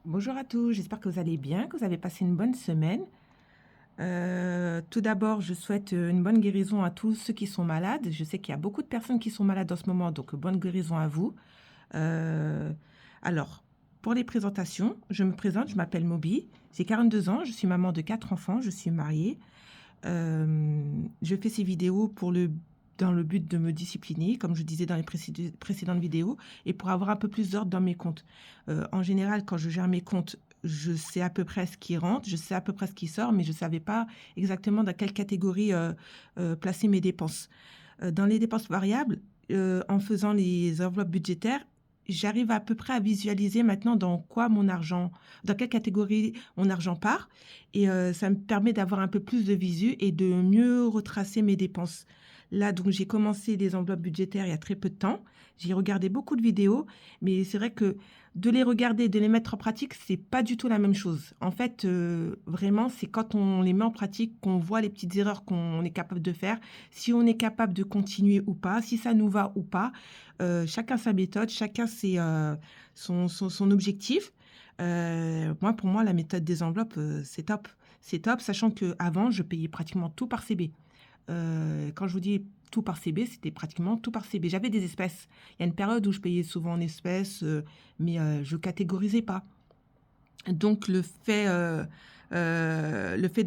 Bonjour à tous, j'espère que vous allez bien, que vous avez passé une bonne semaine. Tout d'abord, je souhaite une bonne guérison à tous ceux qui sont malades. Je sais qu'il y a beaucoup de personnes qui sont malades en ce moment, donc bonne guérison à vous. Euh, alors, pour les présentations, je me présente, je m'appelle Moby, j'ai 42 ans, je suis maman de 4 enfants, je suis mariée. Je fais ces vidéos dans le but de me discipliner, comme je disais dans les précédentes vidéos, et pour avoir un peu plus d'ordre dans mes comptes. En général, quand je gère mes comptes, je sais à peu près ce qui rentre, je sais à peu près ce qui sort, mais je ne savais pas exactement dans quelle catégorie placer mes dépenses. Dans les dépenses variables, en faisant les enveloppes budgétaires, j'arrive à peu près à visualiser maintenant dans quelle catégorie mon argent part. Et ça me permet d'avoir un peu plus de visu et de mieux retracer mes dépenses. Là, donc, j'ai commencé les enveloppes budgétaires il y a très peu de temps. J'ai regardé beaucoup de vidéos, mais c'est vrai que de les regarder, de les mettre en pratique, c'est pas du tout la même chose. En fait, vraiment, c'est quand on les met en pratique qu'on voit les petites erreurs qu'on est capable de faire, si on est capable de continuer ou pas, si ça nous va ou pas. Chacun sa méthode, chacun son objectif. Pour moi, la méthode des enveloppes, c'est top. C'est top, sachant qu'avant, je payais pratiquement tout par CB. Quand je vous dis tout par CB, c'était pratiquement tout par CB. J'avais des espèces. Il y a une période où je payais souvent en espèces, mais je catégorisais pas. Donc le fait de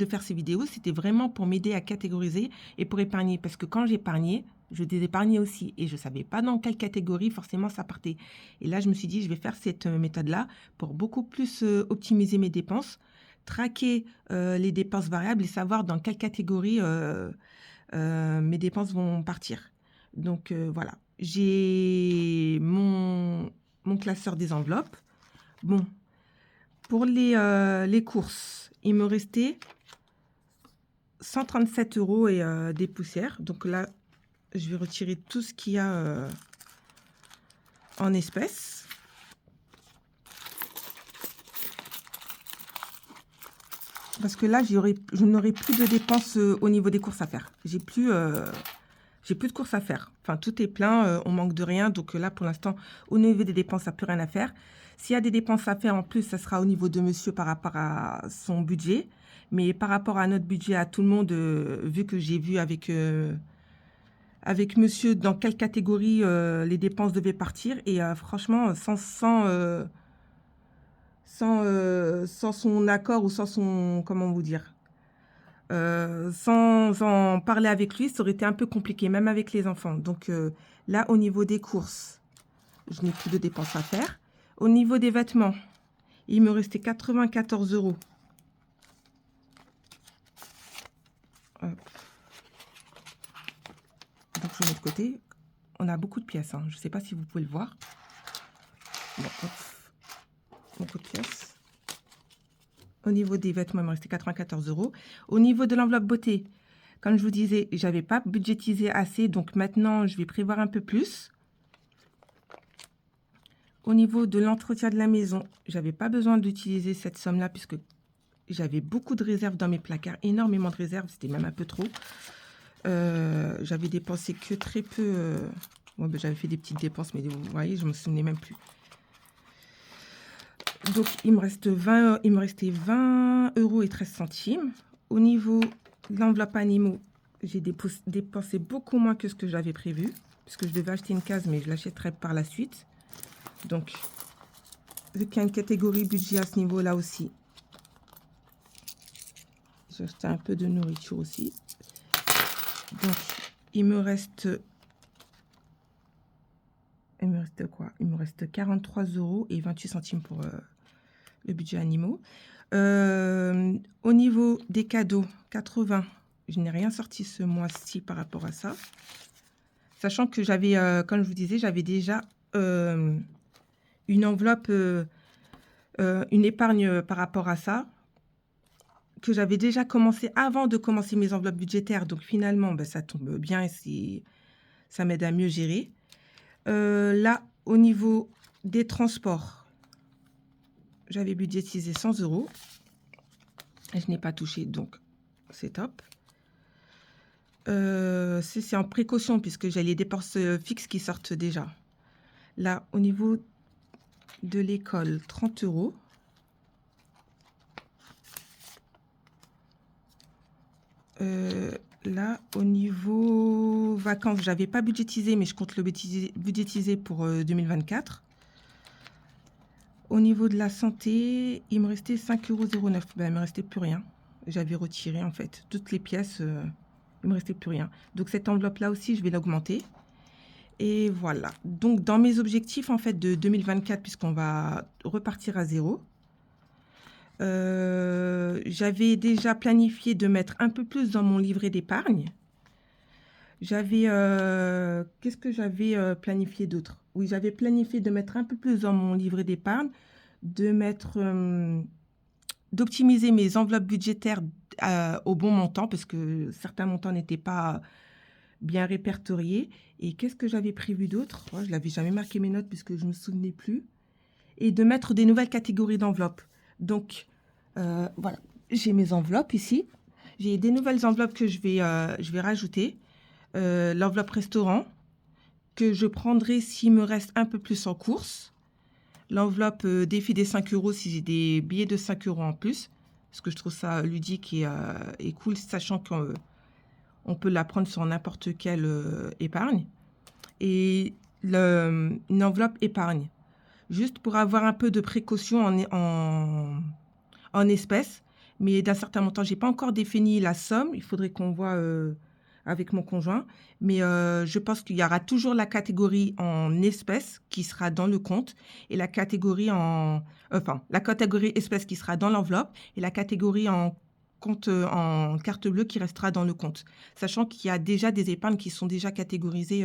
faire ces vidéos, c'était vraiment pour m'aider à catégoriser et pour épargner. Parce que quand j'épargnais, je désépargnais aussi et je ne savais pas dans quelle catégorie forcément ça partait. Et là, je me suis dit, je vais faire cette méthode-là pour beaucoup plus optimiser mes dépenses, traquer les dépenses variables et savoir dans quelle catégorie mes dépenses vont partir. Donc voilà, j'ai mon classeur des enveloppes. Bon, pour les courses, il me restait 137 euros et des poussières. Donc là, je vais retirer tout ce qu'il y a en espèces. Parce que là, je n'aurai plus de dépenses au niveau des courses à faire. J'ai plus de courses à faire. Enfin, tout est plein, on manque de rien. Donc là, pour l'instant, au niveau des dépenses, ça n'a plus rien à faire. S'il y a des dépenses à faire en plus, ça sera au niveau de monsieur par rapport à son budget. Mais par rapport à notre budget, à tout le monde, vu que j'ai vu avec monsieur dans quelle catégorie les dépenses devaient partir. Et franchement, sans son accord ou sans son, comment vous dire, sans en parler avec lui, ça aurait été un peu compliqué, même avec les enfants. Donc là, au niveau des courses, je n'ai plus de dépenses à faire. Au niveau des vêtements, il me restait 94 euros. Hop. Donc je mets de côté. On a beaucoup de pièces, hein. Je ne sais pas si vous pouvez le voir. Bon, hop. Beaucoup de pièces. Au niveau des vêtements, il me restait 94 euros. Au niveau de l'enveloppe beauté, comme je vous disais, j'avais pas budgétisé assez, donc maintenant, je vais prévoir un peu plus. Au niveau de l'entretien de la maison, j'avais pas besoin d'utiliser cette somme-là puisque j'avais beaucoup de réserves dans mes placards, énormément de réserves, c'était même un peu trop. J'avais dépensé que très peu. Bon, ben, j'avais fait des petites dépenses, mais vous voyez, je me souvenais même plus. Donc, il me restait 20 euros et 13 centimes. Au niveau de l'enveloppe animaux, j'ai dépensé beaucoup moins que ce que j'avais prévu, puisque je devais acheter une case, mais je l'achèterai par la suite. Donc, vu qu'il y a une catégorie budget à ce niveau-là aussi, j'ai acheté un peu de nourriture aussi. Donc, il me reste quoi? Il me reste 43 euros et 28 centimes pour le budget animaux. Au niveau des cadeaux, 80. Je n'ai rien sorti ce mois-ci par rapport à ça. Sachant que j'avais, comme je vous disais, j'avais déjà une enveloppe, une épargne par rapport à ça, que j'avais déjà commencé avant de commencer mes enveloppes budgétaires. Donc finalement, ben, ça tombe bien et ça m'aide à mieux gérer. Là, au niveau des transports, j'avais budgétisé 100 euros. Je n'ai pas touché, donc c'est top. C'est en précaution puisque j'ai les dépenses fixes qui sortent déjà. Là, au niveau de l'école, 30 euros. Euh, Là, au niveau vacances, j'avais pas budgétisé, mais je compte le budgétiser pour 2024. Au niveau de la santé, il me restait 5,09 €. Ben, il me restait plus rien. J'avais retiré, en fait, toutes les pièces. Il me restait plus rien. Donc, cette enveloppe-là aussi, je vais l'augmenter. Et voilà. Donc, dans mes objectifs, en fait, de 2024, puisqu'on va repartir à zéro, j'avais déjà planifié de mettre un peu plus dans mon livret d'épargne. Qu'est-ce que j'avais planifié d'autre? Oui, j'avais planifié de mettre un peu plus dans mon livret d'épargne, de mettre, d'optimiser mes enveloppes budgétaires au bon montant, parce que certains montants n'étaient pas bien répertoriés. Et qu'est-ce que j'avais prévu d'autre? Je n'avais jamais marqué mes notes puisque je ne me souvenais plus. Et de mettre des nouvelles catégories d'enveloppes. Donc, voilà, j'ai mes enveloppes ici. J'ai des nouvelles enveloppes que je vais rajouter. L'enveloppe restaurant, que je prendrai s'il me reste un peu plus en course. L'enveloppe défi des 5 € si j'ai des billets de 5 € en plus. Parce que je trouve ça ludique et cool, sachant qu'on peut la prendre sur n'importe quelle épargne. Et une enveloppe épargne. Juste pour avoir un peu de précaution en espèces. Mais d'un certain montant, je n'ai pas encore défini la somme. Il faudrait qu'on voit avec mon conjoint. Mais je pense qu'il y aura toujours la catégorie en espèces qui sera dans le compte et la catégorie la catégorie espèces qui sera dans l'enveloppe et la catégorie en compte en carte bleue qui restera dans le compte. Sachant qu'il y a déjà des épargnes qui sont déjà catégorisées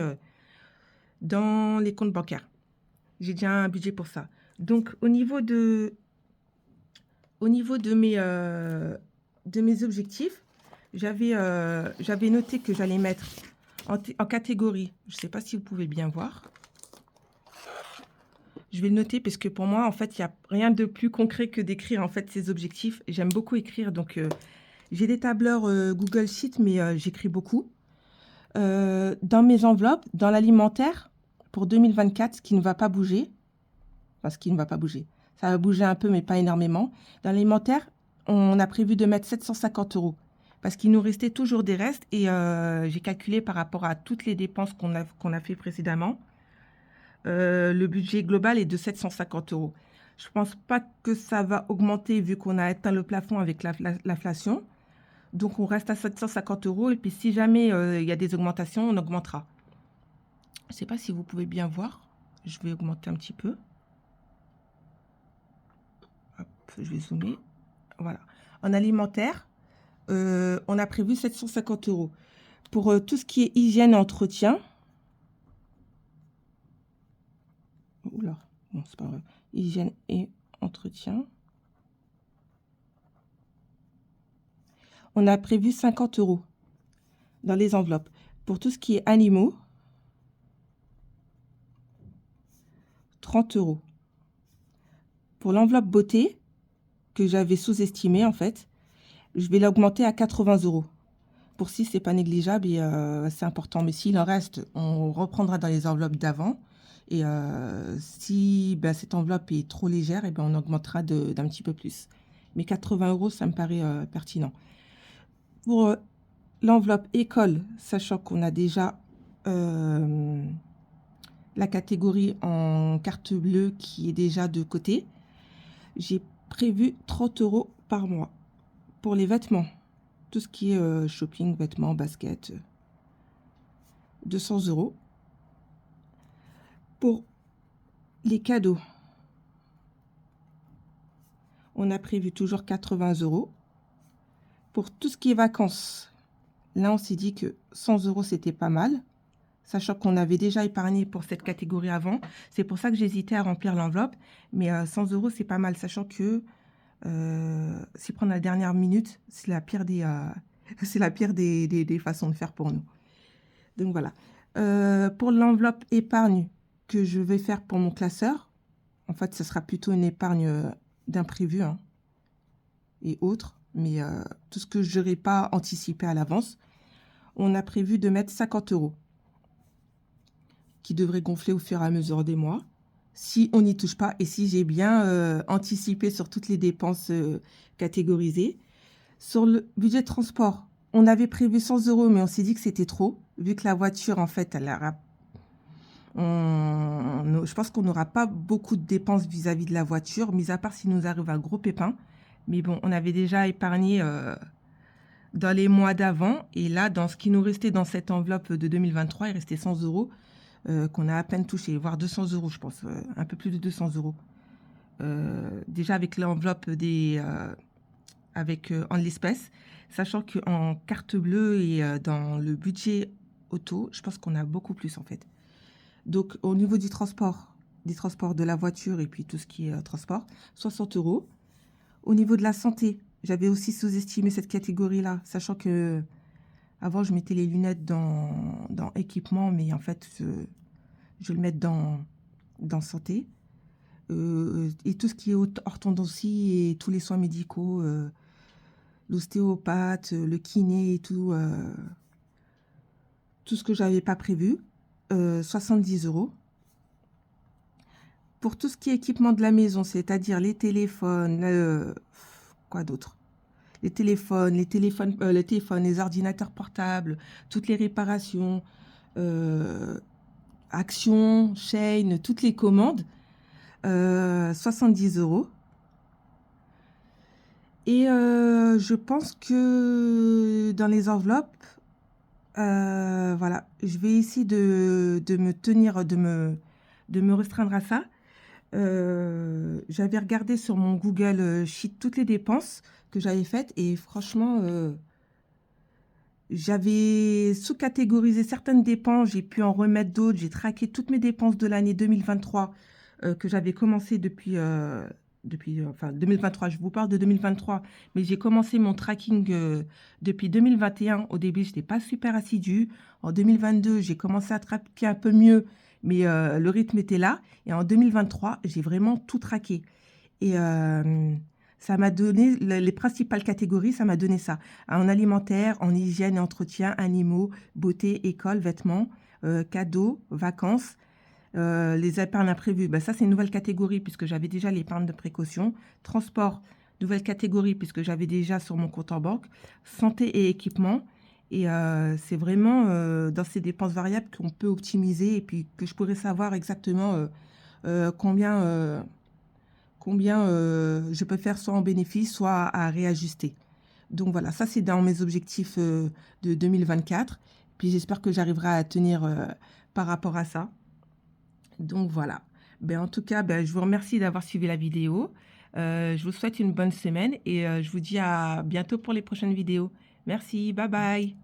dans les comptes bancaires. J'ai déjà un budget pour ça. Donc, au niveau de mes objectifs, j'avais noté que j'allais mettre en catégorie. Je ne sais pas si vous pouvez bien voir. Je vais le noter parce que pour moi, en fait, il n'y a rien de plus concret que d'écrire en fait ces objectifs. J'aime beaucoup écrire, donc j'ai des tableurs Google Sheet, mais j'écris beaucoup. Dans mes enveloppes, dans l'alimentaire, pour 2024, ce qui ne va pas bouger, enfin, ce qui ne va pas bouger, ça va bouger un peu, mais pas énormément. Dans l'alimentaire, on a prévu de mettre 750 € parce qu'il nous restait toujours des restes et j'ai calculé par rapport à toutes les dépenses qu'on a fait précédemment. Le budget global est de 750 €. Je ne pense pas que ça va augmenter vu qu'on a atteint le plafond avec l'inflation. Donc, on reste à 750 € et puis si jamais il y a des augmentations, on augmentera. Je ne sais pas si vous pouvez bien voir. Je vais augmenter un petit peu. Hop, je vais zoomer. Voilà. En alimentaire, on a prévu 750 €. Pour tout ce qui est hygiène et entretien, oula, bon, c'est pas vrai. Hygiène et entretien, on a prévu 50 € dans les enveloppes. Pour tout ce qui est animaux, 30 €. Pour l'enveloppe beauté, que j'avais sous-estimée en fait, je vais l'augmenter à 80 €. Pour 6, c'est pas négligeable et c'est important. Mais s'il en reste, on reprendra dans les enveloppes d'avant. Et si cette enveloppe est trop légère, et on augmentera d'un petit peu plus. Mais 80 €, ça me paraît pertinent. Pour l'enveloppe école, sachant qu'on a déjà la catégorie en carte bleue qui est déjà de côté, j'ai prévu 30 € par mois. Pour les vêtements, tout ce qui est shopping, vêtements, baskets, 200 €. Pour les cadeaux, on a prévu toujours 80 €. Pour tout ce qui est vacances, là, on s'est dit que 100 € c'était pas mal, sachant qu'on avait déjà épargné pour cette catégorie avant. C'est pour ça que j'hésitais à remplir l'enveloppe. Mais 100 € c'est pas mal, sachant que s'y prendre à la dernière minute, c'est la pire c'est la pire des façons de faire pour nous. Donc voilà. Pour l'enveloppe épargne que je vais faire pour mon classeur, en fait, ce sera plutôt une épargne d'imprévu et autres. Mais tout ce que je n'aurais pas anticipé à l'avance, on a prévu de mettre 50 € qui devrait gonfler au fur et à mesure des mois, si on n'y touche pas et si j'ai bien anticipé sur toutes les dépenses catégorisées. Sur le budget de transport, On avait prévu 100 euros, mais on s'est dit que c'était trop, vu que la voiture, en fait, je pense qu'on n'aura pas beaucoup de dépenses vis-à-vis de la voiture, mis à part s'il nous arrive un gros pépin. Mais bon, on avait déjà épargné dans les mois d'avant. Et là, dans ce qui nous restait dans cette enveloppe de 2023, il restait 100 euros qu'on a à peine touché, voire 200 euros, je pense, un peu plus de 200 euros. Déjà avec l'enveloppe en l'espèce, sachant qu'en carte bleue et dans le budget auto, je pense qu'on a beaucoup plus en fait. Donc au niveau du transport, des transports de la voiture et puis tout ce qui est transport, 60 euros. Au niveau de la santé, j'avais aussi sous-estimé cette catégorie-là, sachant que avant je mettais les lunettes dans équipement, mais en fait je vais le mettre dans santé. Et tout ce qui est orthodontie et tous les soins médicaux, l'ostéopathe, le kiné et tout ce que j'avais pas prévu, 70 euros. Pour tout ce qui est équipement de la maison, c'est-à-dire les téléphones, quoi d'autre? Les téléphones, les ordinateurs portables, toutes les réparations, Action, Chain, toutes les commandes, 70 euros. Et je pense que dans les enveloppes, voilà, je vais essayer de me tenir, de me restreindre à ça. J'avais regardé sur mon Google Sheet toutes les dépenses que j'avais faites et franchement, j'avais sous-catégorisé certaines dépenses, j'ai pu en remettre d'autres, j'ai traqué toutes mes dépenses de l'année 2023 que j'avais commencé enfin 2023, je vous parle de 2023, mais j'ai commencé mon tracking depuis 2021. Au début, je n'étais pas super assidue. En 2022, j'ai commencé à traquer un peu mieux, mais le rythme était là. Et en 2023, j'ai vraiment tout traqué. Et ça m'a donné les principales catégories, ça m'a donné ça. En alimentaire, en hygiène et entretien, animaux, beauté, école, vêtements, cadeaux, vacances. Les épargnes imprévues, ben ça c'est une nouvelle catégorie puisque j'avais déjà l'épargne de précaution. Transport, nouvelle catégorie puisque j'avais déjà sur mon compte en banque. Santé et équipement. Et c'est vraiment dans ces dépenses variables qu'on peut optimiser et puis que je pourrais savoir exactement combien je peux faire soit en bénéfice, soit à réajuster. Donc voilà, ça c'est dans mes objectifs de 2024. Puis j'espère que j'arriverai à tenir par rapport à ça. Donc voilà. En tout cas, je vous remercie d'avoir suivi la vidéo. Je vous souhaite une bonne semaine et je vous dis à bientôt pour les prochaines vidéos. Merci, bye bye.